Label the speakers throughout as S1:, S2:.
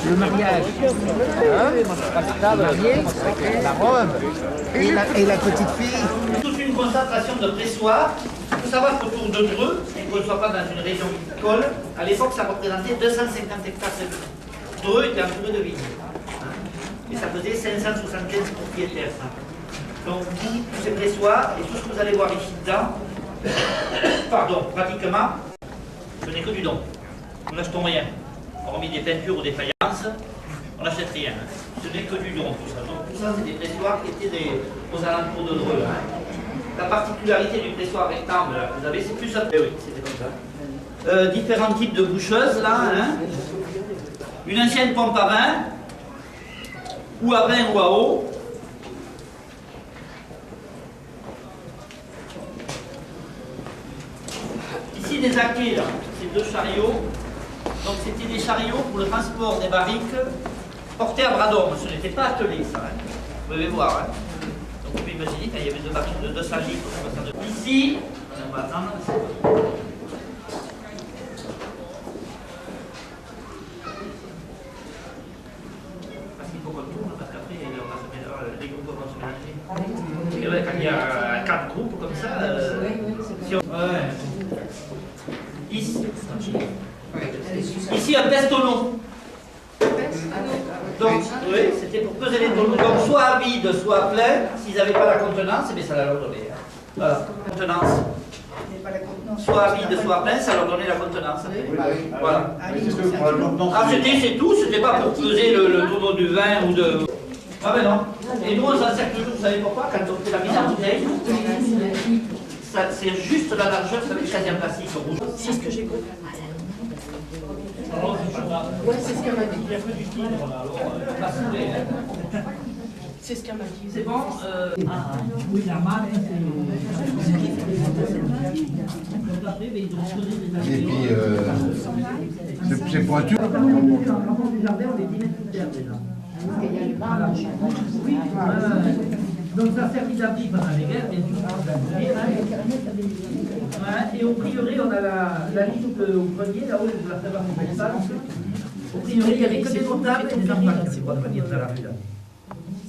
S1: Le mariage, la robe et la petite fille.
S2: Toute une concentration de pressoirs. Il faut savoir qu'autour de Dreux, et qu'on ne soit pas dans une région viticole, à l'époque ça représentait 250 hectares de vignes. Dreux était entouré de vignes. Et ça faisait 575 propriétaires. Donc tous ces pressoirs et tout ce que vous allez voir ici dedans, pardon, pratiquement, ce n'est que du don. Nous n'achetons rien. Hormis des peintures ou des faïences, on n'achète rien. Ce n'est que du don, tout ça. Donc tout ça, c'est des pressoirs qui étaient aux alentours de Dreux. La particularité du pressoir rectangle, là, vous avez, c'est plus un... Eh oui, c'était comme ça. Différents types de boucheuses, là. Une ancienne pompe à vin, ou à vin ou à eau. Ici, des acquets, là. C'est deux chariots. Donc c'était des chariots pour le transport des barriques portés à bras d'homme. Ce n'était pas attelé, ça. Vous pouvez voir. Donc vous pouvez imaginer quand il y avait deux barriques de 200 litres. Ici, on va attendre. Parce qu'il faut qu'on tourne, parce qu'après les groupes vont se mélanger. Et ouais, quand il y a 4 groupes comme ça, si on... Ici un pestonneau. Donc, oui, c'était pour peser les tonneaux. Donc, soit à vide, soit à plein. S'ils n'avaient pas la contenance, mais ça leur donnait. Voilà, contenance. Soit à vide, soit à plein, ça leur donnait la contenance. Voilà. Ah, c'est tout, c'était pas pour peser le tonneau du vin ou de. Ah, ben non. Et nous, on s'en sert toujours, vous savez pourquoi? Quand on fait la mise en bouteille, c'est juste la largeur, ça fait quasi un plastique rouge.
S3: C'est ce que j'ai compris. Ouais, c'est ce qu'elle m'a dit. Il y a que du cidre là, alors pas saoulé. C'est ce qu'elle m'a dit.
S2: C'est bon
S4: Oui, la malle,
S1: Et puis, c'est pointu.
S4: Quand on est dans l'enfant du jardin, on est 10 mètres sous terre déjà. Voilà. Oui, donc ça a servi d'abri pendant les guerres, bien sûr. Et au prieuré, on a la liste au grenier, là-haut, de la savoir comment ça. Au prieuré, il n'y avait que des notables et des enfants qui n'avaient pas de venir dans la rue là.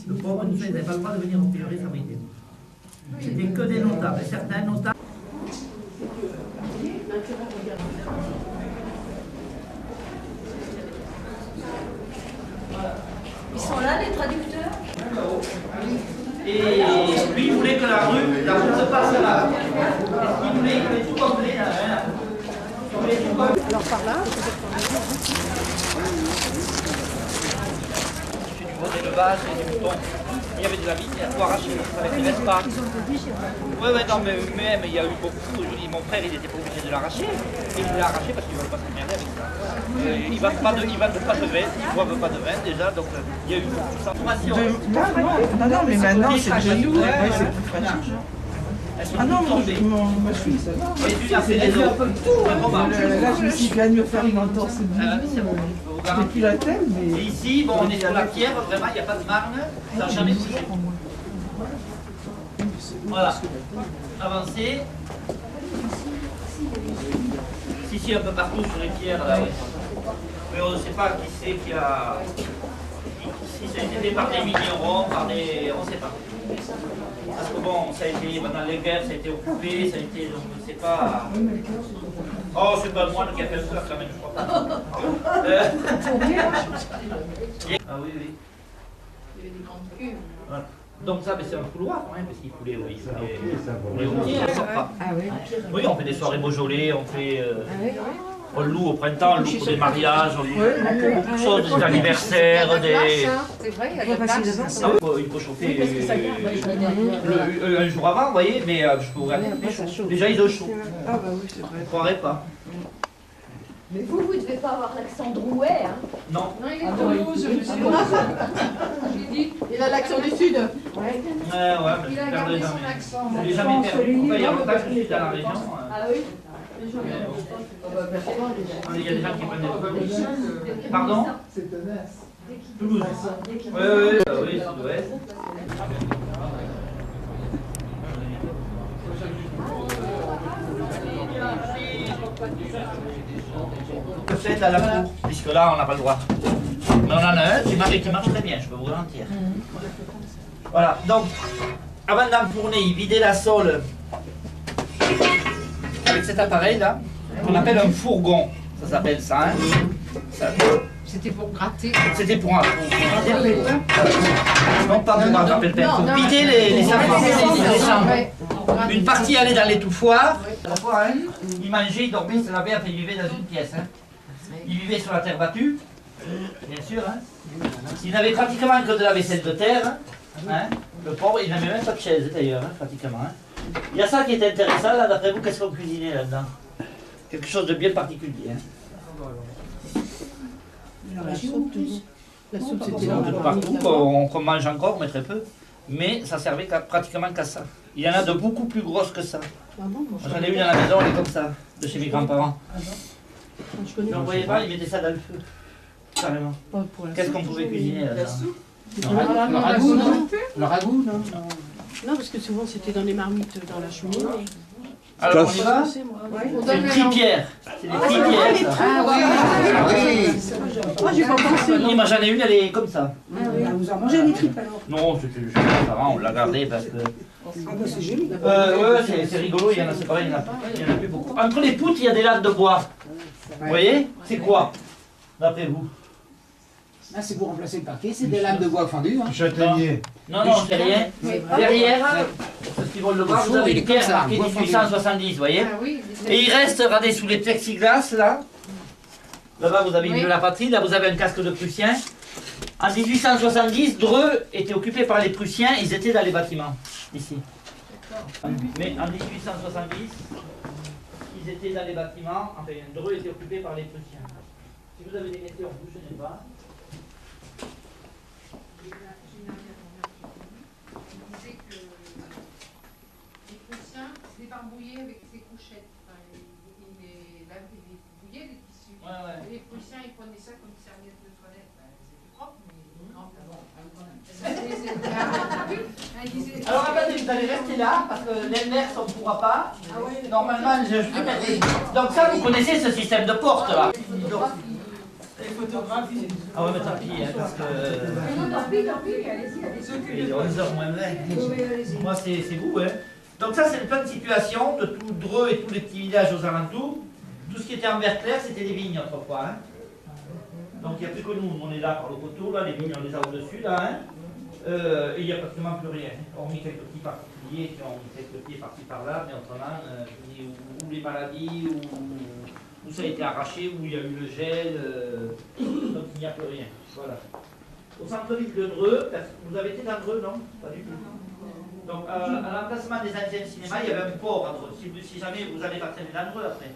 S4: Le pauvre, nous, ils n'avaient pas le droit de venir au prieuré s'abriter. C'était que des notables, et certains notables.
S3: Ils sont là, les traducteurs?
S2: Et lui, il voulait que la route se passe là. Il voulait tout complet là.
S3: Alors par là?
S2: C'est du gros élevage et du mouton. Il y avait de la vigne, il y a tout arraché, ça n'intéresse pas. Oui, non, mais même, il y a eu beaucoup. Mon frère, il n'était pas obligé de l'arracher. Il l'a arraché parce qu'il ne voulait pas s'emmerder avec ça. Ils ne vendent pas de vin, ils ne boivent pas de vin déjà, donc il y a eu beaucoup de transformation.
S5: Non, mais maintenant c'est de tout, c'est plus fragile. Ah non, moi je suis ça va. Elle fait un peu de tout. Là, je me suis fait me faire une entorse. Depuis la tête, mais.
S2: Et ici, bon, on est sur la pierre, vraiment, il n'y a pas de marne, ça n'a jamais bougé. Voilà. Avancez. Ici, un peu partout sur les pierres, là, oui. Mais on ne sait pas qui c'est qui a. Si ça a été fait par des vignerons, par des. On ne sait pas. Parce que bon, ça a été, pendant les guerres, ça a été occupé, ça a été, donc je ne sais pas. Oh, c'est pas le moine qui a fait le cœur quand même, je crois pas. Ah oui, oui.
S3: Il y avait des grandes cuves.
S2: Voilà. Donc ça, c'est un couloir, hein, parce qu'il coulait, oui. On sort pas.
S3: Ah oui.
S2: Oui, on fait des soirées Beaujolais, on fait. On loue au printemps, on loue pour des mariages, on loue pour beaucoup de choses, des anniversaires, des.
S3: C'est vrai, il y a de la place.
S2: Ah oui, il faut chauffer un jour avant, vous voyez, mais je peux vous raconter chaud. Déjà, ils ont chaud.
S5: Ah bah oui, c'est vrai.
S2: Vous ne croirez pas.
S6: Mais vous ne devez pas avoir l'accent drouet, hein?
S2: Non.
S6: Non, il est Toulouse, j'ai dit.
S5: Il a l'accent du Sud.
S6: Ouais.
S2: Ouais, mais
S6: Il a
S2: je
S6: gardé
S2: perdrai
S6: son
S2: jamais.
S6: accent.
S2: Je l'ai jamais perdu. Enfin, il y a longtemps que je suis dans la région.
S6: Ah oui?
S2: Il y a des gens qui prennent des trucs. Pardon?
S1: C'est tenace.
S2: Toulouse. Oui, sud-ouest. Faites à la cour, puisque là on n'a pas le droit. Mais on en a un qui marche très bien, je peux vous garantir. Voilà, donc avant d'enfourner, vider la sole avec cet appareil là, qu'on appelle un fourgon. Ça s'appelle ça, hein.
S6: C'était pour gratter.
S2: C'était pour un non, pas pour attraper le pain, pour vider les chambres. Une partie allait dans l'étouffoir. Hein. Il mangeait, il dormait, il se lavait, après il vivait dans une pièce. Hein. Il vivait sur la terre battue, bien sûr. Hein. Il n'avait pratiquement que de la vaisselle de terre. Hein. Le pauvre, il n'avait même pas de chaise d'ailleurs, hein, pratiquement. Hein. Il y a ça qui est intéressant là, d'après vous, qu'est-ce qu'on cuisinait là-dedans? Quelque chose de bien particulier. Hein.
S5: La soupe, c'était
S2: De partout, qu'on mange encore, mais très peu. Mais ça servait pratiquement qu'à ça. Il y en a de beaucoup plus grosses que ça. J'en ai une à la maison, elle est comme ça, de chez mes grands-parents. Donc vous voyez pas, ils mettaient ça dans le feu. Carrément. Qu'est-ce qu'on pouvait cuisiner là-dedans?
S5: Le ragoût, non?
S1: Le ragoût, non?
S7: Non, parce que souvent c'était dans les marmites dans la cheminée.
S2: Alors on y va?
S7: C'est moi.
S2: C'est des cripierres. C'est des cripierres. Ça.
S1: Ah oui.
S7: Moi j'ai pas pensé.
S2: Oui, moi j'en ai une, elle est comme ça.
S7: Vous en mangez des tripes alors?
S2: Non, c'était chez mes parents, on l'a gardée parce que.
S7: Ah bah c'est joli.
S2: Ouais, c'est rigolo, il y en a, c'est pareil, il y en a plus beaucoup. Entre les poutres, il y a des lattes de bois. Vous voyez? C'est quoi, d'après vous?
S1: Là, c'est pour remplacer le parquet, c'est des lames de bois fendues. Hein.
S8: Châtaignier.
S2: Non, c'est rien. Derrière, ceux qui veulent le voir, vous avez une pierre marquée 1870, vous voyez? Et il reste, regardez, sous les plexiglas, là. Là-bas, vous avez une de la patrie, là, vous avez un casque de Prussien. En 1870, Dreux était occupé par les Prussiens, ils étaient dans les bâtiments, ici. Mais en 1870, ils étaient dans les bâtiments, enfin, Dreux était occupé par les Prussiens. Si vous avez des questions, vous ne bougez pas.
S9: Les Prussiens se débarbouillaient avec ces couchettes. Enfin, ils bouillaient les tissus. Et les Prussiens, ils prenaient ça comme serviette de toilette. C'était propre, mais non,
S2: Alors attendez, vous allez rester là, parce que les nerfs on ne pourra pas. Normalement, donc ça, vous connaissez ce système de porte là. Les photographies. Ah ouais, mais tant pis, hein, parce que...
S6: Non, tant pis, allez-y.
S2: Il est 11h moins 20. Moi, c'est vous, hein. Donc ça, c'est le plan de situation de tout Dreux et tous les petits villages aux alentours. Tout ce qui était en vert clair, c'était des vignes autrefois. Hein. Donc il n'y a plus que nous, on est là par le coteau, là, les vignes, on les a au-dessus, là. Hein. Et il n'y a pratiquement plus rien. Hormis quelques petits particuliers qui ont mis quelques pieds par-ci par-là, mais autrement, ou les maladies, où ça a été arraché, où il y a eu le gel, donc il n'y a plus rien. Voilà. Au centre-ville de Dreux, vous avez été dans Dreux, non? Pas du tout. Donc à l'emplacement des anciens cinémas, il y avait un port à Dreux. Si jamais vous allez partir dans Dreux après.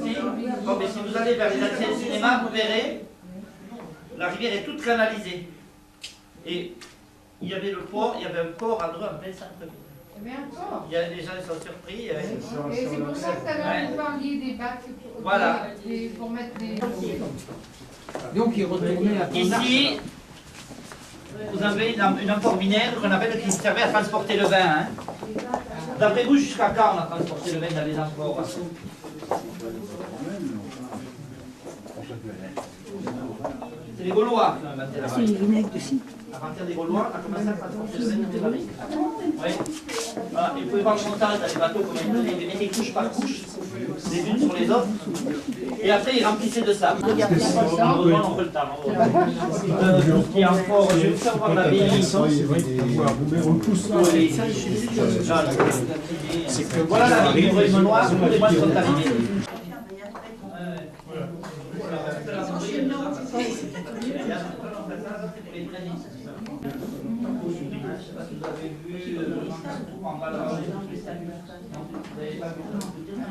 S2: Si, bon, mais si vous allez vers les anciens cinémas, vous verrez, la rivière est toute canalisée. Et il y avait le port, il y avait un port à Dreux en plein centre-ville.
S9: Mais encore.
S2: Il y a des gens qui sont surpris.
S9: Et c'est pour ça que tout à l'heure vous parliez des bacs
S2: Voilà.
S9: pour mettre des...
S1: Donc, il retournait à
S2: Ici, vous avez une amphore binaire qu'on appelle qui servait à transporter le vin. Hein. D'après vous, jusqu'à quand on a transporté le vin dans les amphores? C'est les Gaulois qui ont inventé la barrique. À partir des Gaulois, on a commencé à transporter le vin dans les barriques. Oui. Voilà. Et vous pouvez voir le montage dans les bateaux, comment ils faisaient, ils mettaient couche par couche, les unes sur les autres. Et après, ils remplissaient de sable. Malheureusement, on peut le temps. Tout ce qui est amphore, je vais vous faire voir la BI. Voilà la ligne du Rhume noir, tous les mois sont arrivés. Je ne sais pas si vous avez vu en bas là, vous n'avez pas vu.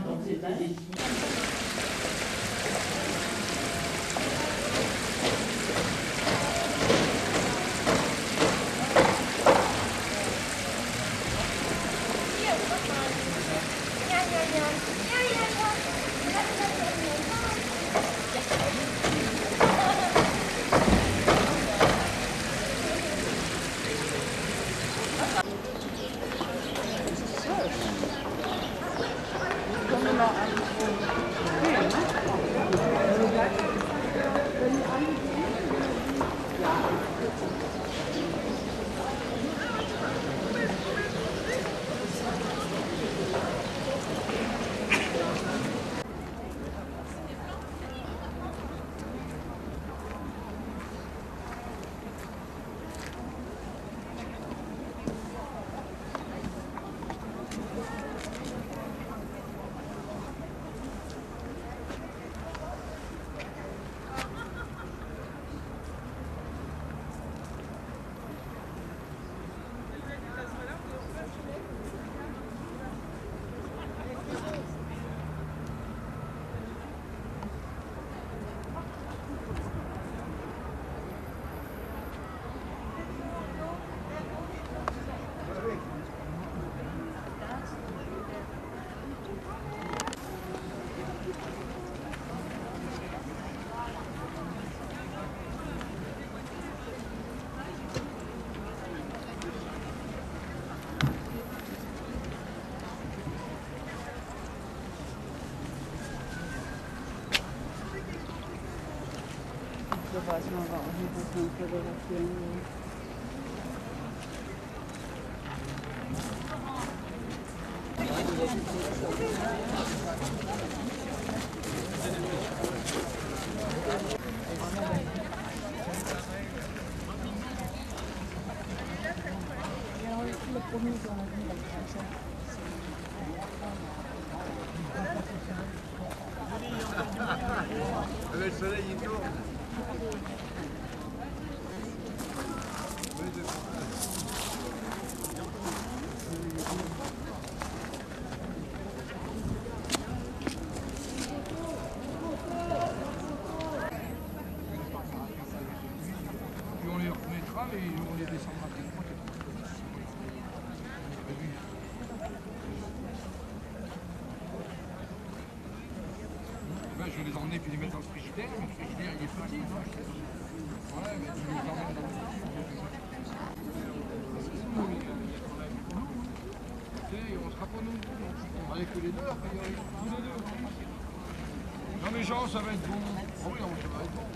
S2: Donc c'était des
S1: Le soleil il tourne.
S8: Puis on les remettra et on les descendra. Je vais les emmener puis les mettre dans le frigidaire. Le frigidaire il est petit. Ouais, mais tu les emmènes dans le frigidaire. On sera pas nombreux, donc on va avec les deux, après il y aura tous les deux. Non mais Jean, ça va être bon. Oh oui, ça va être bon.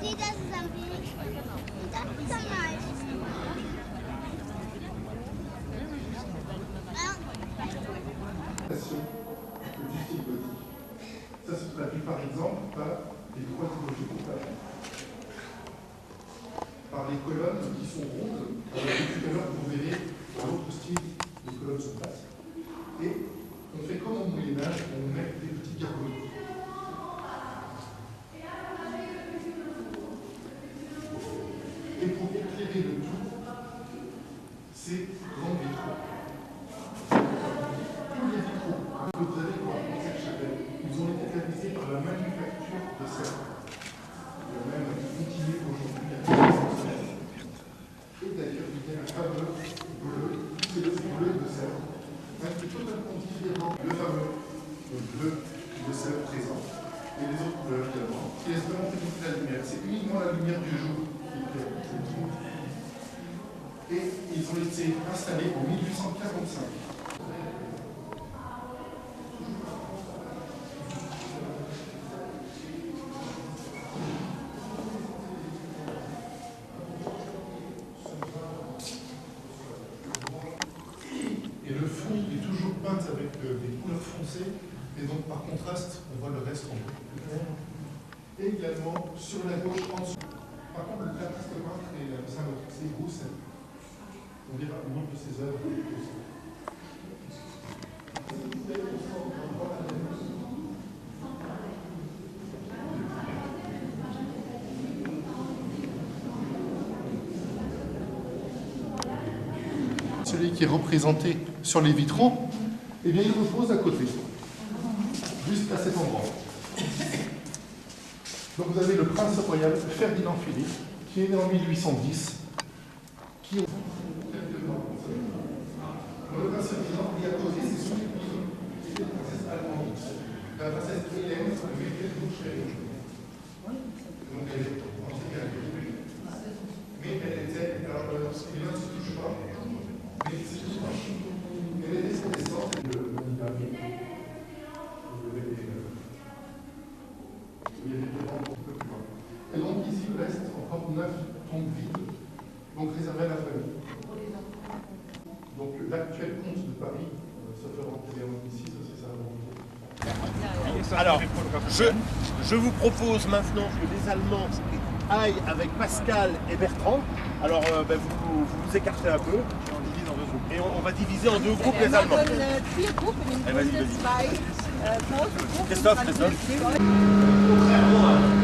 S10: Nee, das ist am wenigsten. Das ist am meisten.
S11: Ça se traduit par exemple par les trois typologies de coupage. Par les colonnes qui sont rondes. Alors, tout à l'heure, vous verrez dans l'autre style, les colonnes sont plates. Et on fait comme au Moyen-Âge, on met des petits gargotes. Et pour éclairer le tout, c'est grands vitraux. Tous les vitraux que vous allez voir dans cette chapelle, ils ont été réalisés par la manufacture de Sèvres. Il y a même continué aujourd'hui à faire. Et d'ailleurs, il y a un fameux bleu, c'est le bleu de Sèvres. Un qui est totalement différent, le fameux bleu de Sèvres présent, et les autres couleurs également, qui laissent vraiment pénétrer la lumière. C'est uniquement la lumière du jour. Et ils ont été installés en 1845. Et le fond est toujours peint avec des couleurs foncées, et donc par contraste, on voit le reste en bleu plus clair. Et également, sur la gauche, en dessous. Par contre, l'artiste peintre et c'est Rousset. On dira le nom de ses œuvres. Celui qui est représenté sur les vitraux, eh bien, il repose à côté, juste à cet endroit. Donc vous avez le prince royal Ferdinand Philippe, qui est né en 1810, qui le prince Ferdinand, il a posé ses sous épouses, qui était la princesse allemande, la princesse Hélène de Mecklembourg-Schwerin. Donc elle est mais elle était, alors les mains ne se touchent pas, mais elle se touche pas. Elle était descendante de l'Italie. Et donc ici il reste encore 9 tombes vides, donc réservées à la famille. Donc l'actuel comte de Paris se fait rentrer ici, ça c'est sa volonté.
S1: Alors, je vous propose maintenant que les Allemands aillent avec Pascal et Bertrand. Alors vous écartez un peu et on va diviser en deux groupes les Allemands. Vas-y. Christophe. Contrairement à